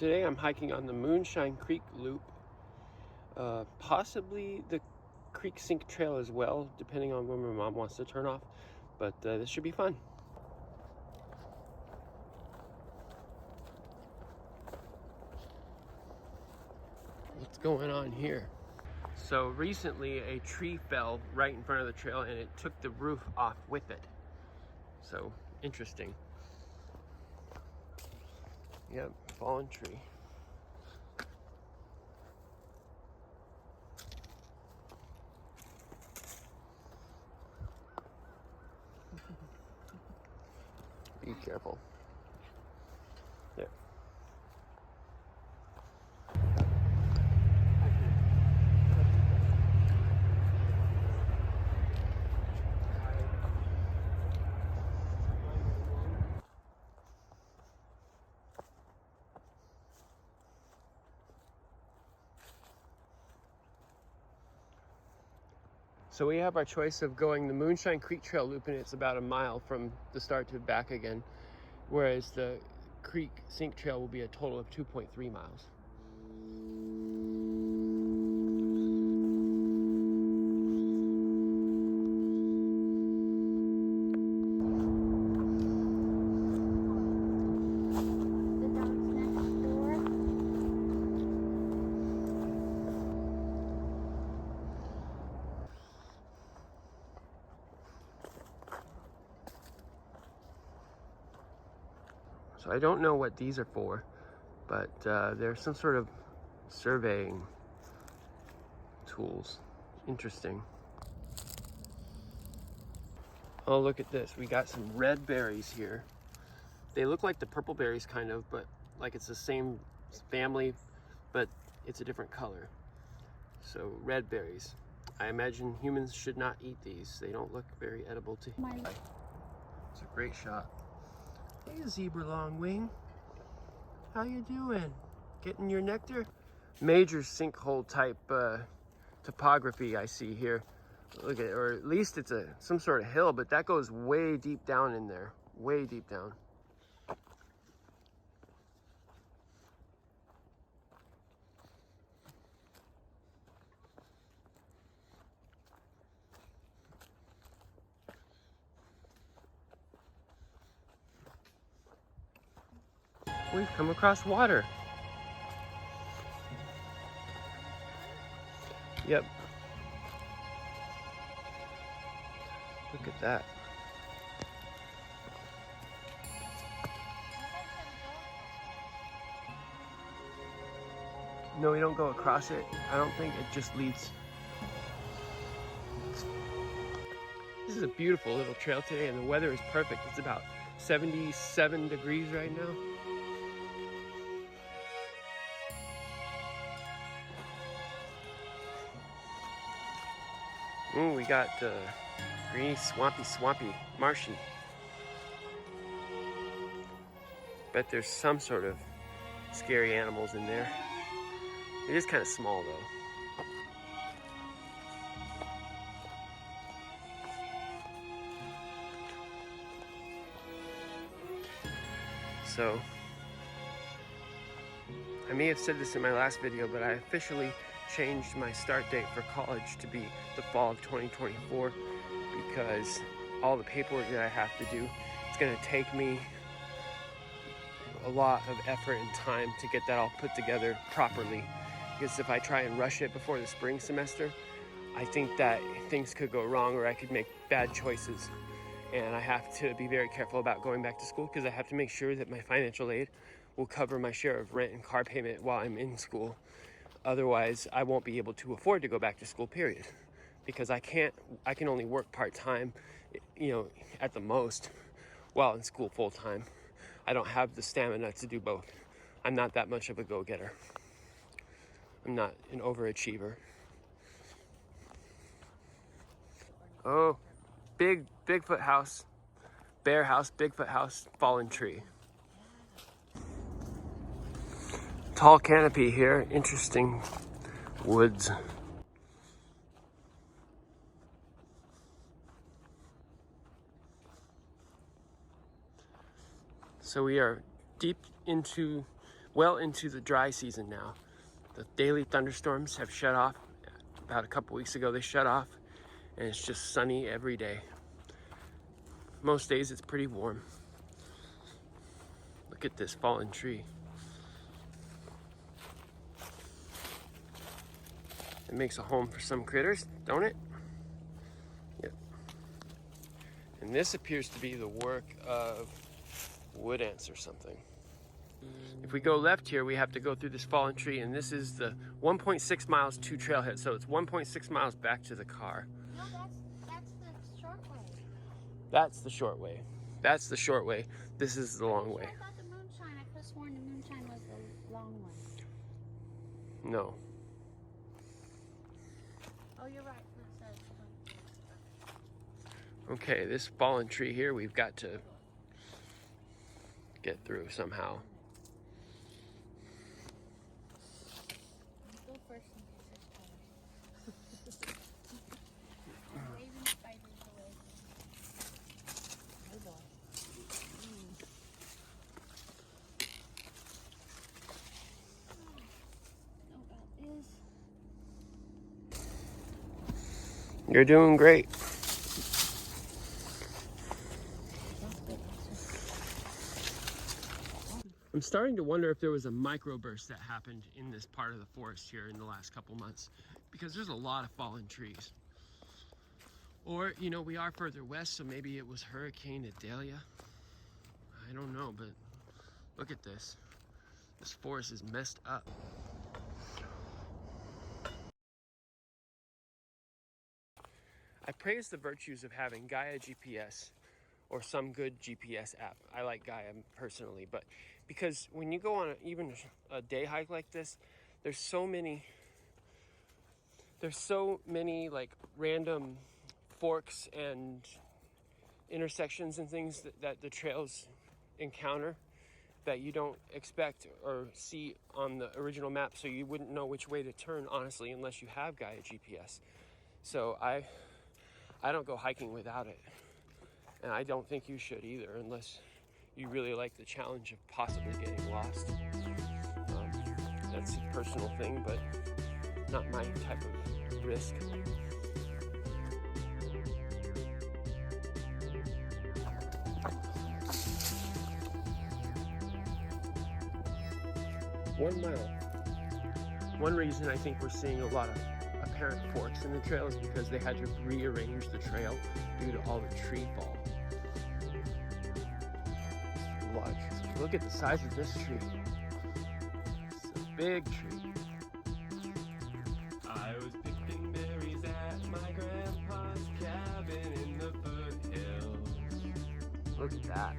Today I'm hiking on the Moonshine Creek Loop, possibly the Creek Sink Trail as well, depending on when my mom wants to turn off, but this should be fun. What's going on here? So recently a tree fell right in front of the trail and it took the roof off with it. So interesting. Yep, fallen tree. Be careful. There. So we have our choice of going the Moonshine Creek Trail loop, and it's about a mile from the start to back again, whereas the Creek Sink Trail will be a total of 2.3 miles. So I don't know what these are for, but they're some sort of surveying tools. Interesting. Oh, look at this. We got some red berries here. They look like the purple berries kind of, but like it's the same family, but it's a different color. So red berries. I imagine humans should not eat these. They don't look very edible to eat. It's a great shot. Hey, zebra longwing. How you doing? Getting your nectar? Major sinkhole type topography I see here. Look at it, or at least it's some sort of hill, but that goes way deep down in there. Way deep down. We've come across water. Yep. Look at that. No, we don't go across it. I don't think it just leads. This is a beautiful little trail today and the weather is perfect. It's about 77 degrees right now. Ooh, we got greeny, swampy, marshy. Bet there's some sort of scary animals in there. It is kind of small though. So, I may have said this in my last video, but I officially changed my start date for college to be the fall of 2024 because all the paperwork that I have to do, it's going to take me a lot of effort and time to get that all put together properly. Because if I try and rush it before the spring semester, I think that things could go wrong or I could make bad choices. And I have to be very careful about going back to school because I have to make sure that my financial aid will cover my share of rent and car payment while I'm in school. Otherwise, I won't be able to afford to go back to school, period. Because I can only work part-time, at the most, while in school full-time. I don't have the stamina to do both. I'm not that much of a go-getter. I'm not an overachiever. Oh, Bigfoot house, bear house, Bigfoot house, fallen tree. Tall canopy here, interesting woods. So we are deep into well into the dry season now. The daily thunderstorms have shut off. About a couple weeks ago they shut off, and it's just sunny every day. Most days it's pretty warm. Look at this fallen tree. It makes a home for some critters, don't it? Yep. And this appears to be the work of wood ants or something. If we go left here, we have to go through this fallen tree, and this is the 1.6 miles to Trailhead, so it's 1.6 miles back to the car. No, that's the short way. That's the short way. That's the short way. This is the long way. I thought the Moonshine, I could have sworn the Moonshine was the long one. No. Oh, you're right. It says Okay, this fallen tree here, we've got to get through somehow. go first and get this color. I'm waving spiders away. Oh boy. Know about this. You're doing great. I'm starting to wonder if there was a microburst that happened in this part of the forest here in the last couple months, because there's a lot of fallen trees. Or, you know, we are further west, so maybe it was Hurricane Idalia. I don't know, but look at this. This forest is messed up. I praise the virtues of having Gaia GPS or some good GPS app. I like Gaia personally, but because when you go on even a day hike like this, there's so many like random forks and intersections and things that the trails encounter that you don't expect or see on the original map, so you wouldn't know which way to turn, honestly, unless you have Gaia GPS. So I don't go hiking without it, and I don't think you should either, unless you really like the challenge of possibly getting lost. That's a personal thing, but not my type of risk. One mile. One reason I think we're seeing a lot of apparent forks in the trail is because they had to rearrange the trail due to all the tree fall. Look at the size of this tree. It's a big tree. I was picking berries at my grandpa's cabin in the foothills. Look at that.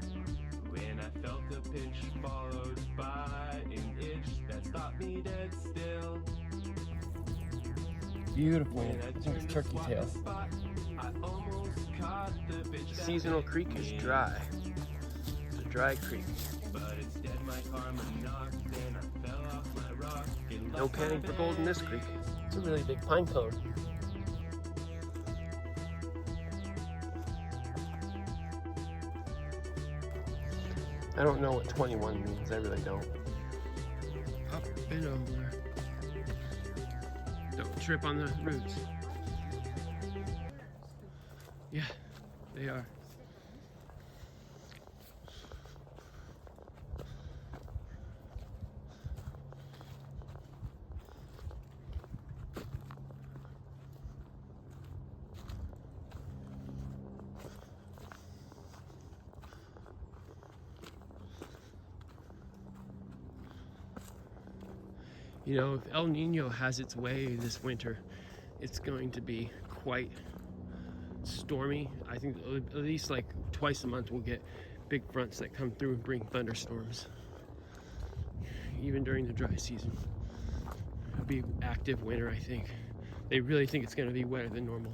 When I felt a pinch followed by an itch that stopped me dead still. Beautiful. I think it's turkey tail. I almost caught the bitch. Seasonal creek is dry. It's a dry creek. But instead my karma knocked and I fell off my rock. No panning for gold in this creek. It's a really big pine cone. I don't know what 21 means, I really don't. Up and over. Don't trip on the roots. Yeah, they are. You know, if El Nino has its way this winter, it's going to be quite stormy. I think at least like twice a month we'll get big fronts that come through and bring thunderstorms. Even during the dry season. It'll be active winter, I think. They really think it's going to be wetter than normal.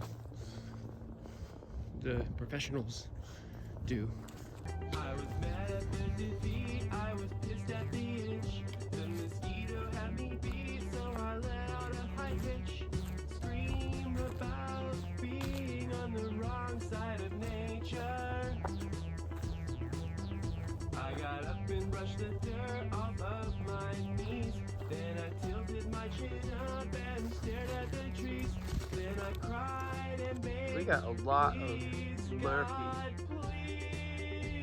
The professionals do. I was mad at the defeat, I was pissed at the itch. The mosquito had me beat, so I let out a high pitch scream about being on the wrong side of nature. I got up and brushed the dirt off of my got a lot of murky,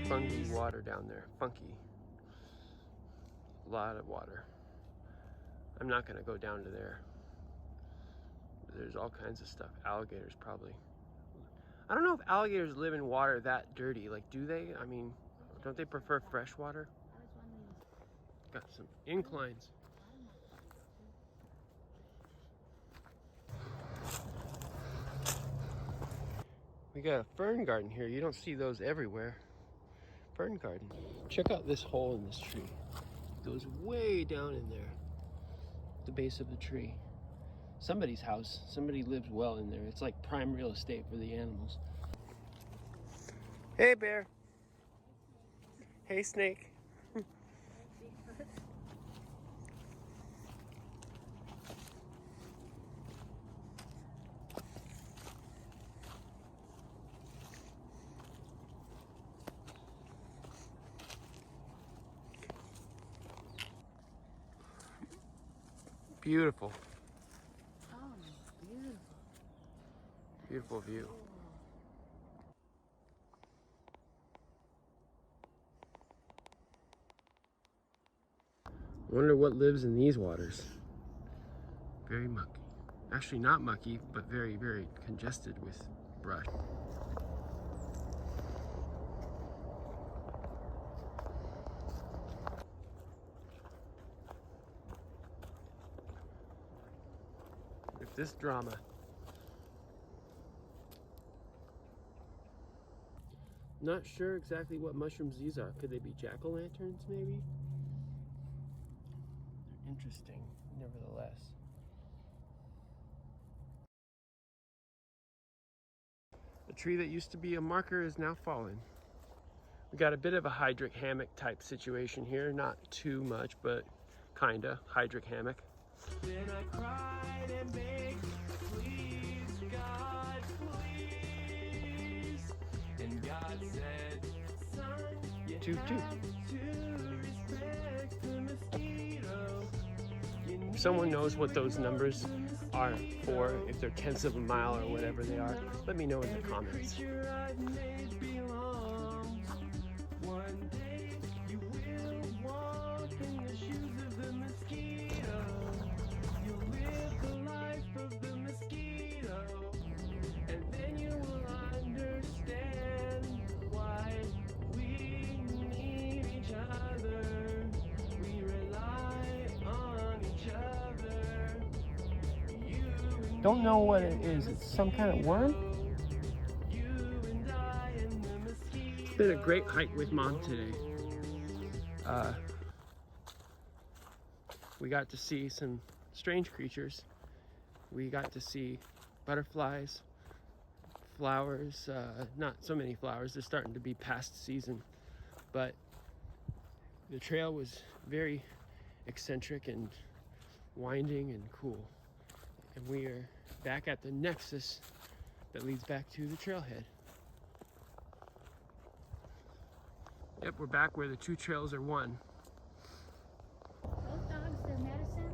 funky water down there. Funky. A lot of water. I'm not gonna go down to there. There's all kinds of stuff. Alligators probably. I don't know if alligators live in water that dirty. Like, do they? I mean, don't they prefer fresh water? Got some inclines. We got a fern garden here. You don't see those everywhere. Fern garden. Check out this hole in this tree. It goes way down in there. The base of the tree. Somebody's house. Somebody lives well in there. It's like prime real estate for the animals. Hey, bear. Hey, snake. Beautiful. Oh, beautiful. Beautiful view. Wonder what lives in these waters. Very mucky. Actually not mucky, but very, very congested with brush. With this drama. Not sure exactly what mushrooms these are. Could they be jack-o'-lanterns maybe? They're interesting, nevertheless. The tree that used to be a marker is now fallen. We got a bit of a hydric hammock type situation here. Not too much, but kinda hydric hammock. Then I cried and begged, please, God, please. And God said, son, you have to respect the mosquito. If someone knows what those numbers are for, if they're tenths of a mile or whatever they are, let me know in the comments. One day you will walk in the shoes of the mosquito. You'll live the life of the mosquito, and then you will understand why we need each other. We rely on each other. Don't know what it is. It's some kind of worm. It's been a great hike with Mom today. We got to see some strange creatures. We got to see butterflies, flowers, not so many flowers. They're starting to be past season, but the trail was very eccentric and winding and cool. And we are back at the nexus that leads back to the trailhead. Yep, we're back where the two trails are one. Those dogs, they're medicines?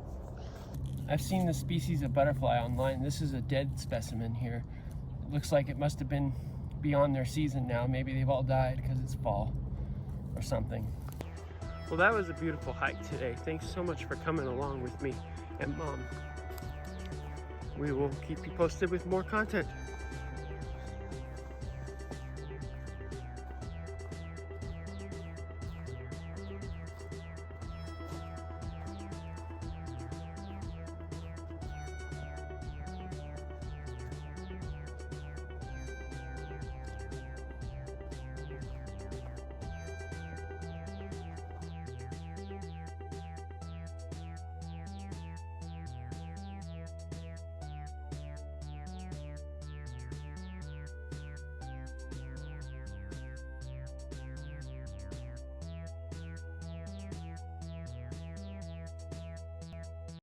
I've seen the species of butterfly online. This is a dead specimen here. It looks like it must have been beyond their season now. Maybe they've all died because it's fall or something. Well, that was a beautiful hike today. Thanks so much for coming along with me and Mom. We will keep you posted with more content.